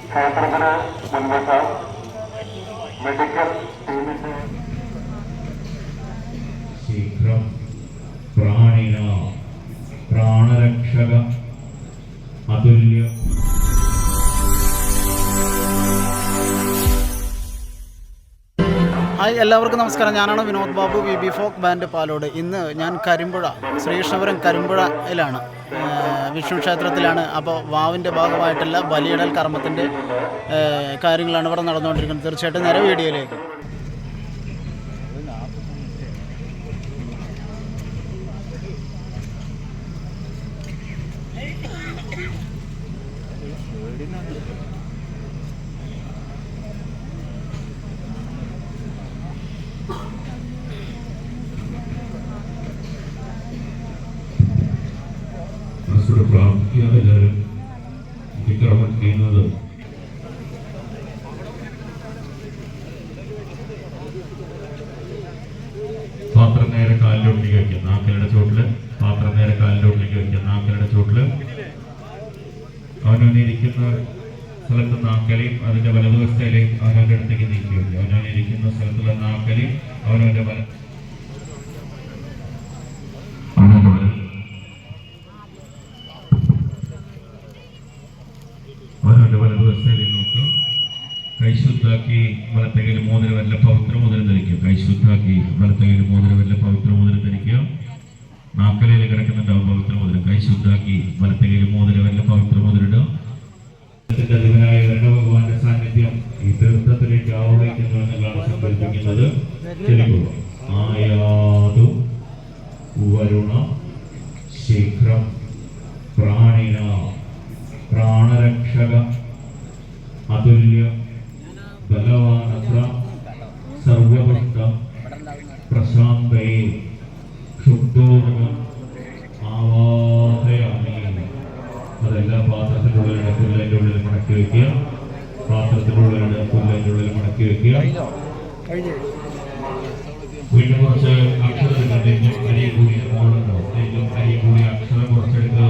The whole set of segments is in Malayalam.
ക്ഷേത്രത്തിന് മുൻവശം മെഡിക്കൽ ടീമിന്റെ ശീഘ്രം പ്രാണിന പ്രാണരക്ഷക അതുല്യ. ഹായ്, എല്ലാവർക്കും നമസ്കാരം. ഞാനാണ് Vinod Babu, VB folk band Palode. ഇന്ന് ഞാൻ കരിമ്പുഴ, ശ്രീകൃഷ്ണപുരം കരിമ്പുഴയിലാണ്, വിഷ്ണു ക്ഷേത്രത്തിലാണ്. അപ്പോൾ വാവിൻ്റെ ഭാഗമായിട്ടുള്ള ബലിയിടൽ കർമ്മത്തിൻ്റെ കാര്യങ്ങളാണ് ഇവിടെ നടന്നുകൊണ്ടിരിക്കുന്നത്. തീർച്ചയായിട്ടും നേരെ വീഡിയോയിലേക്ക്. പ്രാർത്ഥിക്കുക എല്ലാവരും വിക്രമം ചെയ്യുന്നത്. പാത്രം നേരെ കാലിലോട്ടിലേക്ക് വയ്ക്കുക, നാക്കലയുടെ ചോട്ടില്. പാത്രം നേരെ കാലിലോട്ടിലേക്ക് വയ്ക്കുക, നാക്കലയുടെ ചോട്ടില്. അവനവനിരിക്കുന്ന സ്ഥലത്ത് നാക്കലയും അതിന്റെ വലതുവശയിലേക്ക് അവനവന്റെ അടുത്തേക്ക് നീക്കി വയ്ക്കുക. അവനവനിരിക്കുന്ന സ്ഥലത്തുള്ള നാക്കലയും അവനവന്റെ അവനവന്റെ വലതുവശയിലേക്ക് നോക്കുക. കൈശുദ്ധാക്കി വലത്തകയിൽ മോതിരവല്ല പവിത്ര മോതിരം ധരിക്കുക. കൈശുദ്ധാക്കി വലത്തകയിൽ മോതിരവല്ല പവിത്ര മോതിരം ധരിക്കുക. നാക്കലയിൽ കിടക്കുന്നുണ്ടാവും പവിത്ര മോതിരം. കൈശുദ്ധാക്കി വലത്തകയിൽ മോതിരവല്ല പവിത്ര മോതിരിടുക. അധിപനായ ഭഗവാന്റെ സാന്നിധ്യം ഈ തീർത്ഥത്തിലേക്ക് ആവഹിക്കുന്നു എന്നുള്ളതാണ് സങ്കല്പിക്കുന്നത്. ചെല്ലുക. ആയാതു വരുണ ശീഘ്രം പ്രാണിന പ്രാണരക്ഷക അതുല്യ ബലവാനത്ര സർവഭക്ത പ്രശാന്തയെ ക്ഷുബ്ധോർഗം ആവാഹയാമി. അതെല്ലാം പാത്രത്തിനുള്ളിൽ പുല്ലതിൻ്റെ ഉള്ളിൽ മടക്കി വയ്ക്കുക. പാത്രത്തിനുള്ളിൽ പുല്ലതിൻ്റെ ഉള്ളിൽ മടക്കി വയ്ക്കുക. വീണ്ടും കുറച്ച് അക്ഷരത്തിൻ്റെ അരി കൂടിയ മോളുണ്ടോ, അരി കൂടിയ അക്ഷരം കുറച്ചെടുക്കുക.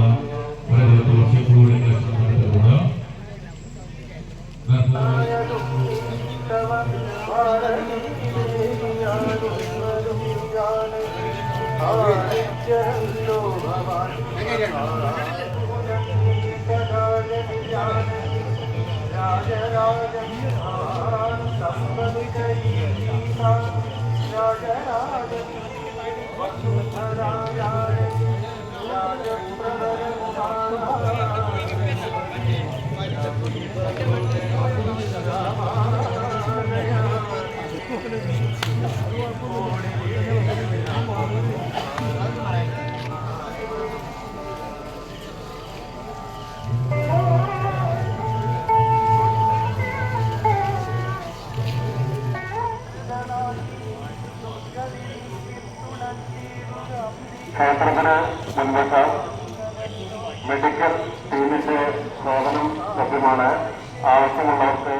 വളരെ കുറച്ച് കൂടി നടത്തുക. ക്ഷേത്രത്തിന് മുൻവശം മെഡിക്കൽ ടീമിന്റെ സേവനം ലഭ്യമാണ്. ആവശ്യമുള്ളവർക്ക്